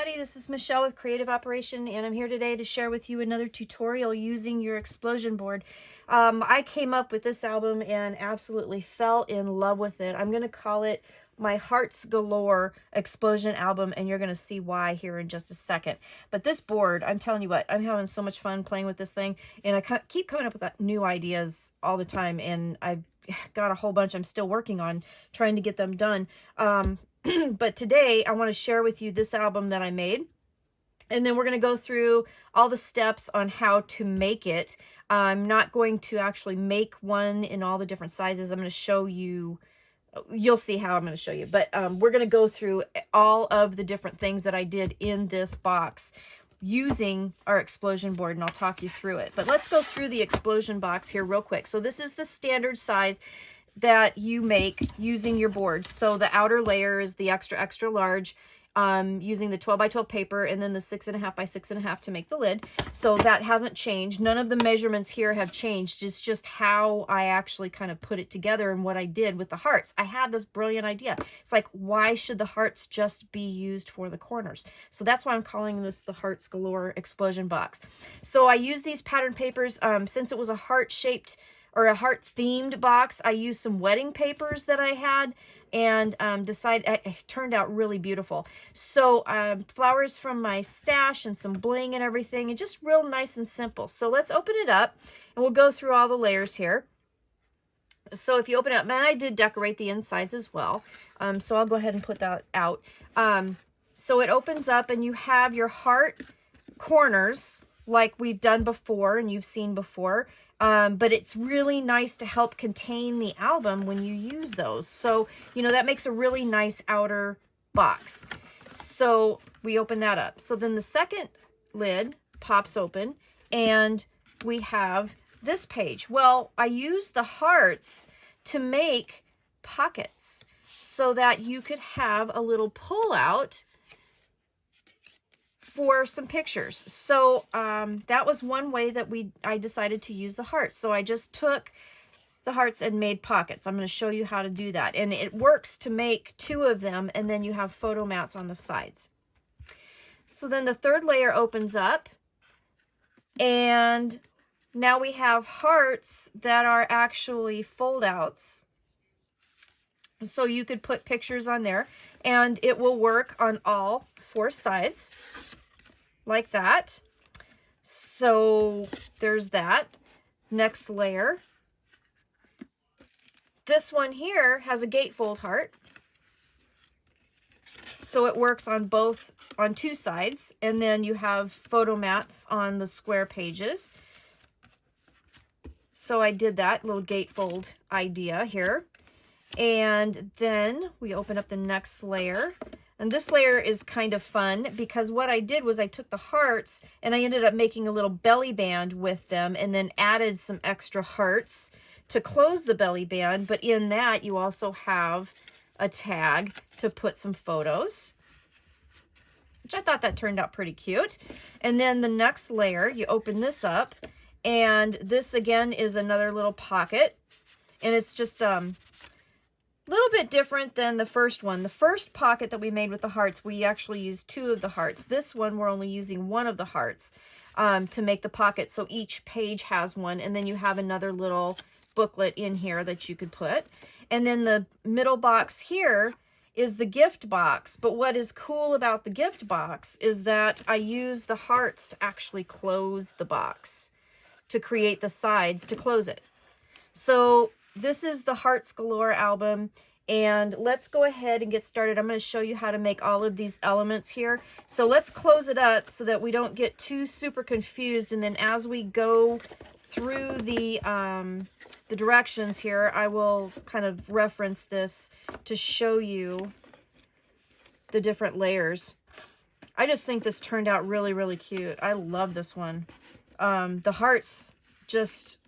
everybody, this is Michelle with Creative Operation, and I'm here today to share with you another tutorial using your explosion board. I came up with this album and absolutely fell in love with it. I'm going to call it my Hearts Galore Explosion album, and you're going to see why here in just a second. But this board, I'm telling you what, I'm having so much fun playing with this thing, and I keep coming up with new ideas all the time, and I've got a whole bunch I'm still working on trying to get them done. But today I want to share with you this album that I made, and then we're going to go through all the steps on how to make it. I'm not going to actually make one in all the different sizes. I'm going to show you, you'll see how I'm going to show you, but we're going to go through all of the different things that I did in this box using our explosion board, and I'll talk you through it. But let's go through the explosion box here real quick. So this is the standard size that you make using your board. So the outer layer is the extra large, using the 12 by 12 paper, and then the 6.5 by 6.5 to make the lid. So that hasn't changed. None of the measurements here have changed. It's just how I actually kind of put it together and what I did with the hearts. I had this brilliant idea. It's like, why should the hearts just be used for the corners? So that's why I'm calling this the Hearts Galore Explosion Box. So I used these pattern papers, since it was a heart-shaped or a heart-themed box. I used some wedding papers that I had, and it turned out really beautiful. So flowers from my stash and some bling and everything, and just real nice and simple. So let's open it up, and we'll go through all the layers here. So if you open it up, and I did decorate the insides as well, so I'll go ahead and put that out. So it opens up, and you have your heart corners like we've done before and you've seen before. But it's really nice to help contain the album when you use those. So, you know, that makes a really nice outer box. So we open that up. So then the second lid pops open, and we have this page. Well, I used the hearts to make pockets so that you could have a little pull out for some pictures. So that was one way that I decided to use the hearts. So I just took the hearts and made pockets. I'm going to show you how to do that. And it works to make 2 of them, and then you have photo mats on the sides. So then the third layer opens up, and now we have hearts that are actually fold outs. So you could put pictures on there, and it will work on all 4 sides like that. So there's that. Next layer. This one here has a gatefold heart. So it works on 2 sides, and then you have photo mats on the square pages. So I did that little gatefold idea here. And then we open up the next layer. And this layer is kind of fun because what I did was I took the hearts and I ended up making a little belly band with them, and then added some extra hearts to close the belly band. But in that, you also have a tag to put some photos, which I thought that turned out pretty cute. And then the next layer, you open this up, and this again is another little pocket, and it's just little bit different than the first one. The first pocket that we made with the hearts, we actually used 2 of the hearts. This one, we're only using 1 of the hearts to make the pocket. So each page has one, and then you have another little booklet in here that you could put. And then the middle box here is the gift box. But what is cool about the gift box is that I use the hearts to actually close the box, to create the sides to close it. So this is the Hearts Galore album, and let's go ahead and get started. I'm going to show you how to make all of these elements here. So let's close it up so that we don't get too super confused, and then as we go through the directions here, I will kind of reference this to show you the different layers. I just think this turned out really, really cute. I love this one. The hearts just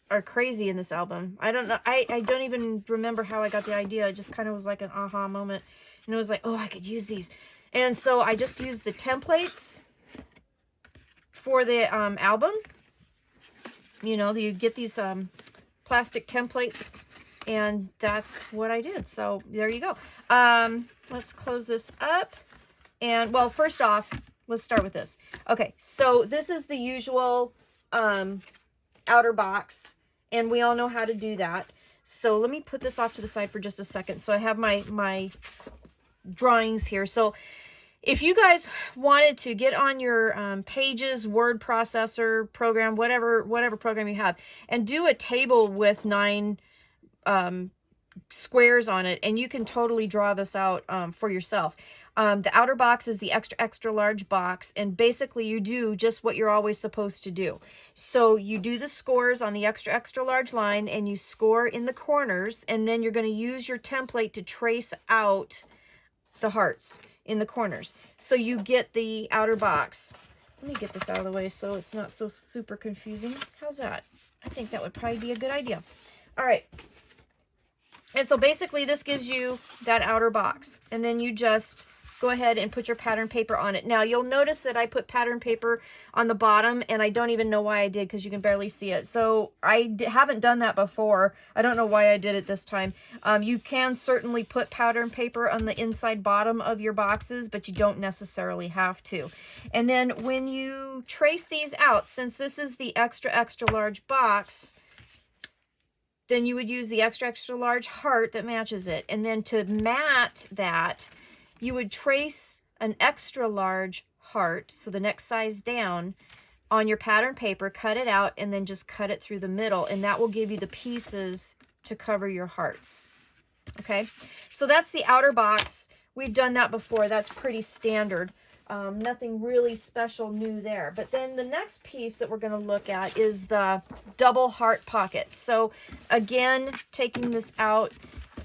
are crazy in this album. I don't know. I don't even remember how I got the idea. It just kind of was like an aha moment. And it was like, oh, I could use these. And so I just used the templates for the album. You know, you get these plastic templates, and that's what I did. So there you go. Let's close this up. And well, first off, let's start with this. Okay, so this is the usual outer box, and we all know how to do that. So let me put this off to the side for just a second. So I have my drawings here. So if you guys wanted to get on your Pages word processor program, whatever program you have, and do a table with 9 squares on it, and you can totally draw this out for yourself. The outer box is the extra large box, and basically you do just what you're always supposed to do. So you do the scores on the extra large line, and you score in the corners, and then you're going to use your template to trace out the hearts in the corners. So you get the outer box. Let me get this out of the way so it's not so super confusing. How's that? I think that would probably be a good idea. All right. And so basically this gives you that outer box, and then you just go ahead and put your pattern paper on it. Now you'll notice that I put pattern paper on the bottom, and I don't even know why I did, because you can barely see it. So I haven't done that before. I don't know why I did it this time. You can certainly put pattern paper on the inside bottom of your boxes, but you don't necessarily have to. And then when you trace these out, since this is the extra large box, then you would use the extra large heart that matches it. And then to mat that, you would trace an extra large heart, so the next size down, on your pattern paper, cut it out, and then just cut it through the middle, and that will give you the pieces to cover your hearts. Okay, so that's the outer box. We've done that before. That's pretty standard. Nothing really special new there. But then the next piece that we're going to look at is the double heart pocket. So again, taking this out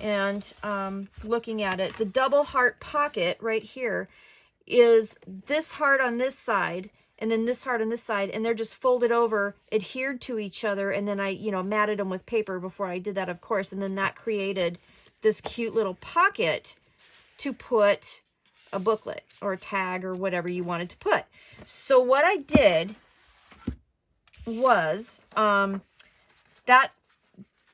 and looking at it, the double heart pocket right here is this heart on this side and then this heart on this side, and they're just folded over, adhered to each other, and then I, matted them with paper before I did that, of course, and then that created this cute little pocket to put a booklet or a tag or whatever you wanted to put. So what I did was that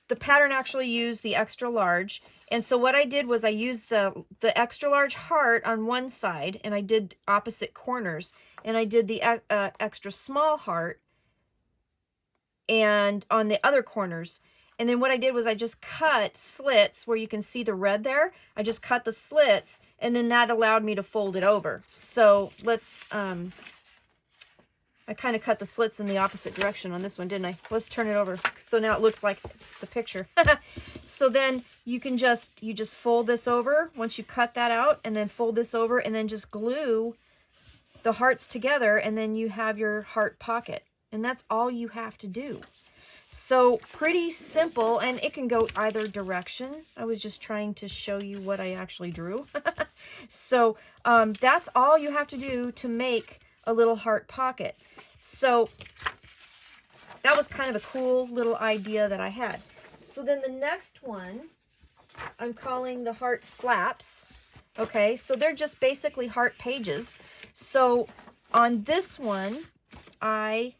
the pattern actually used the extra large, and so what I did was I used the extra large heart on one side, and I did opposite corners, and I did the extra small heart and on the other corners. And then what I did was I just cut slits where you can see the red there. I just cut the slits, and then that allowed me to fold it over. So let's, I kind of cut the slits in the opposite direction on this one, didn't I? Let's turn it over. So now it looks like the picture. So then you can you just fold this over once you cut that out, and then fold this over, and then just glue the hearts together, and then you have your heart pocket. And that's all you have to do. So pretty simple, and it can go either direction. I was just trying to show you what I actually drew. So that's all you have to do to make a little heart pocket. So that was kind of a cool little idea that I had. So then the next one, I'm calling the heart flaps. Okay, so they're just basically heart pages. So on this one, I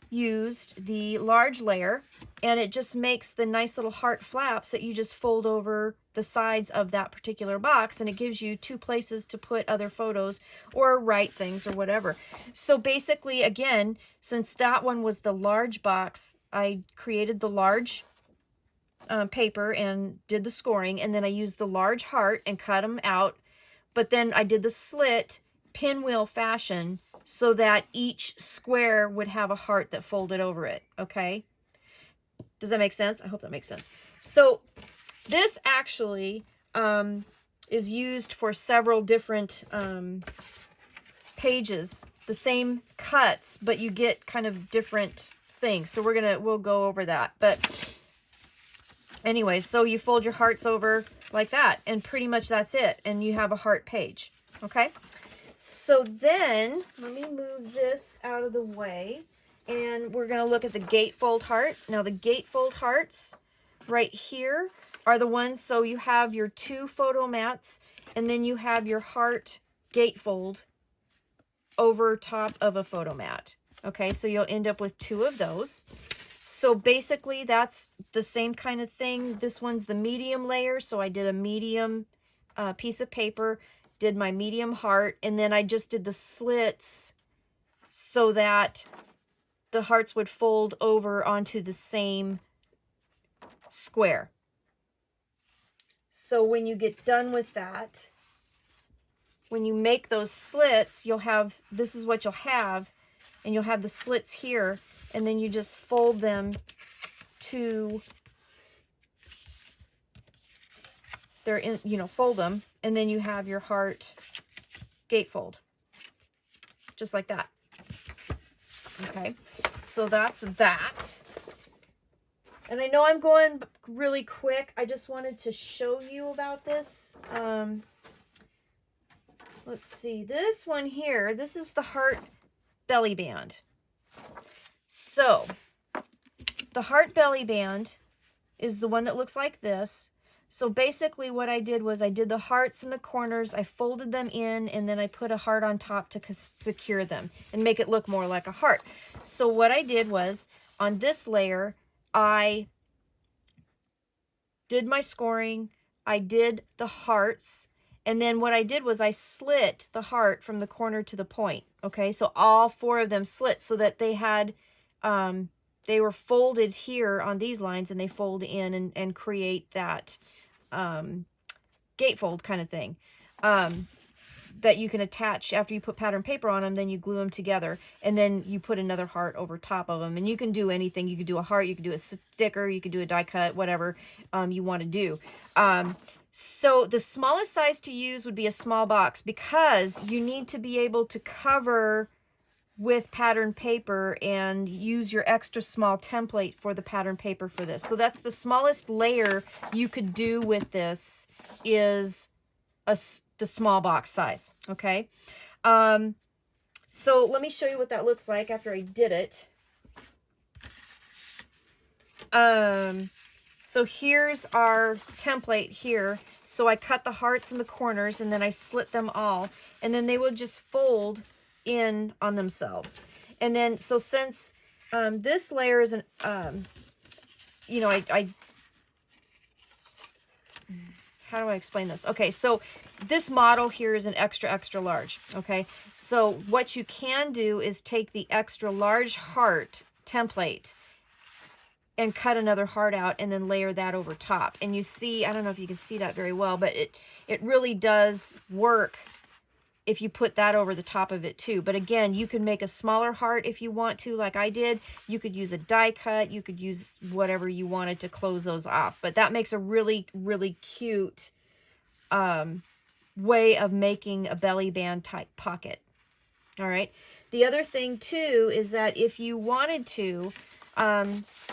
used the large layer, and it just makes the nice little heart flaps that you just fold over the sides of that particular box, and it gives you 2 places to put other photos or write things or whatever. So basically, again, since that one was the large box, I created the large paper and did the scoring, and then I used the large heart and cut them out, but then I did the slit pinwheel fashion so that each square would have a heart that folded over it, okay? Does that make sense? I hope that makes sense. So this actually is used for several different pages, the same cuts, but you get kind of different things. So we'll go over that. But anyway, so you fold your hearts over like that, and pretty much that's it, and you have a heart page, okay? So then, let me move this out of the way, and we're going to look at the gatefold heart. Now, the gatefold hearts right here are the ones, so you have your 2 photo mats, and then you have your heart gatefold over top of a photo mat. Okay, so you'll end up with 2 of those. So basically, that's the same kind of thing. This one's the medium layer, so I did a medium piece of paper, did my medium heart, and then I just did the slits so that the hearts would fold over onto the same square. So when you get done with that, when you make those slits, you'll have, this is what you'll have, and you'll have the slits here, and then you just fold them to, they're in, you know, fold them, and then you have your heart gatefold, just like that. Okay, so that's that. And I know I'm going really quick. I just wanted to show you about this. Let's see, this one here, this is the heart belly band. So the heart belly band is the one that looks like this. So basically what I did was I did the hearts in the corners, I folded them in, and then I put a heart on top to secure them and make it look more like a heart. So what I did was, on this layer, I did my scoring, I did the hearts, and then what I did was I slit the heart from the corner to the point. Okay, so all 4 of them slit so that they had, they were folded here on these lines, and they fold in and create that gatefold kind of thing that you can attach after you put pattern paper on them. Then you glue them together, and then you put another heart over top of them. And you can do anything. You could do a heart, you could do a sticker, you could do a die cut, whatever you want to do. So the smallest size to use would be a small box, because you need to be able to cover with pattern paper and use your extra small template for the pattern paper for this. So that's the smallest layer you could do with this, is the small box size. Okay, so let me show you what that looks like after I did it. So here's our template here. So I cut the hearts in the corners, and then I slit them all, and then they will just fold in on themselves. And then, so since this layer is an, you know, how do I explain this? Okay, so this model here is an extra large. Okay, so what you can do is take the extra large heart template and cut another heart out, and then layer that over top. And you see, I don't know if you can see that very well, but it really does work if you put that over the top of it too. But again, you can make a smaller heart if you want to, like I did. You could use a die cut, you could use whatever you wanted to close those off. But that makes a really cute way of making a belly band type pocket. All right. The other thing too is that if you wanted to,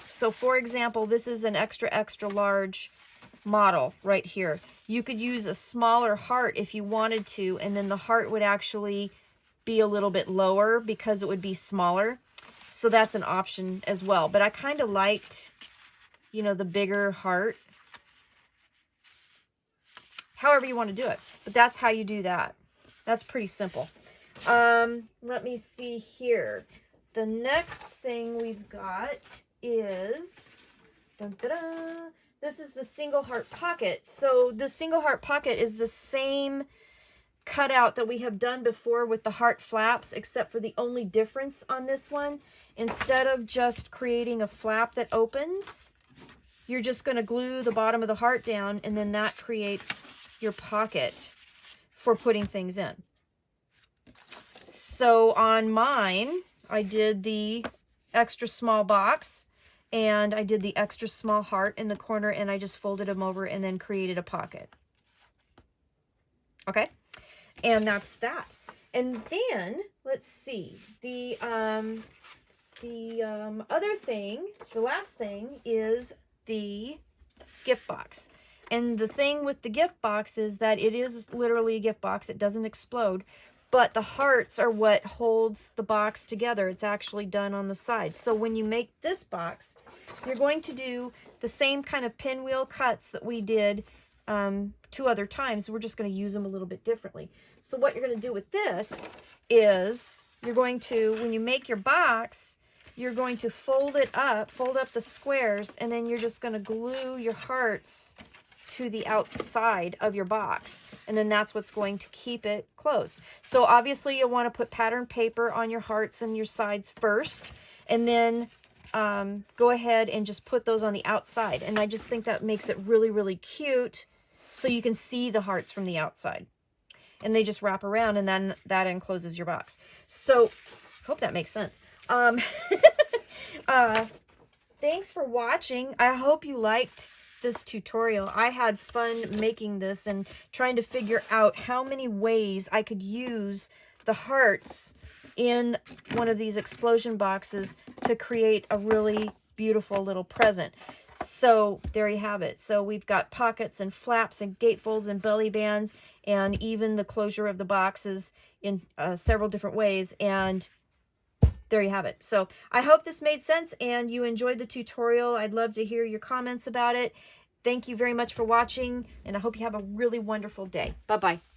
so for example, this is an extra large model right here. You could use a smaller heart if you wanted to, and then the heart would actually be a little bit lower because it would be smaller. So that's an option as well. But I kind of liked, you know, the bigger heart. However you want to do it. But that's how you do that. That's pretty simple. Let me see here. The next thing we've got is, dun, dun, dun, this is the single heart pocket. So the single heart pocket is the same cutout that we have done before with the heart flaps, except for the only difference on this one, instead of just creating a flap that opens, you're just going to glue the bottom of the heart down, and then that creates your pocket for putting things in. So on mine, I did the extra small box, and I did the extra small heart in the corner, and I just folded them over and then created a pocket. Okay, and that's that. And then let's see, the other thing, the last thing is the gift box. And the thing with the gift box is that it is literally a gift box. It doesn't explode. But the hearts are what holds the box together. It's actually done on the side. So when you make this box, you're going to do the same kind of pinwheel cuts that we did 2 other times. We're just going to use them a little bit differently. So what you're going to do with this is you're going to, when you make your box, you're going to fold it up, fold up the squares, and then you're just going to glue your hearts to the outside of your box, and then that's what's going to keep it closed. So obviously you'll want to put pattern paper on your hearts and your sides first, and then go ahead and just put those on the outside. And I just think that makes it really, really cute, so you can see the hearts from the outside. And they just wrap around, and then that encloses your box. So, hope that makes sense. Thanks for watching. I hope you liked this tutorial. I had fun making this and trying to figure out how many ways I could use the hearts in one of these explosion boxes to create a really beautiful little present. So there you have it. So we've got pockets and flaps and gatefolds and belly bands, and even the closure of the boxes in several different ways. And there you have it. So I hope this made sense and you enjoyed the tutorial. I'd love to hear your comments about it. Thank you very much for watching, and I hope you have a really wonderful day. Bye-bye.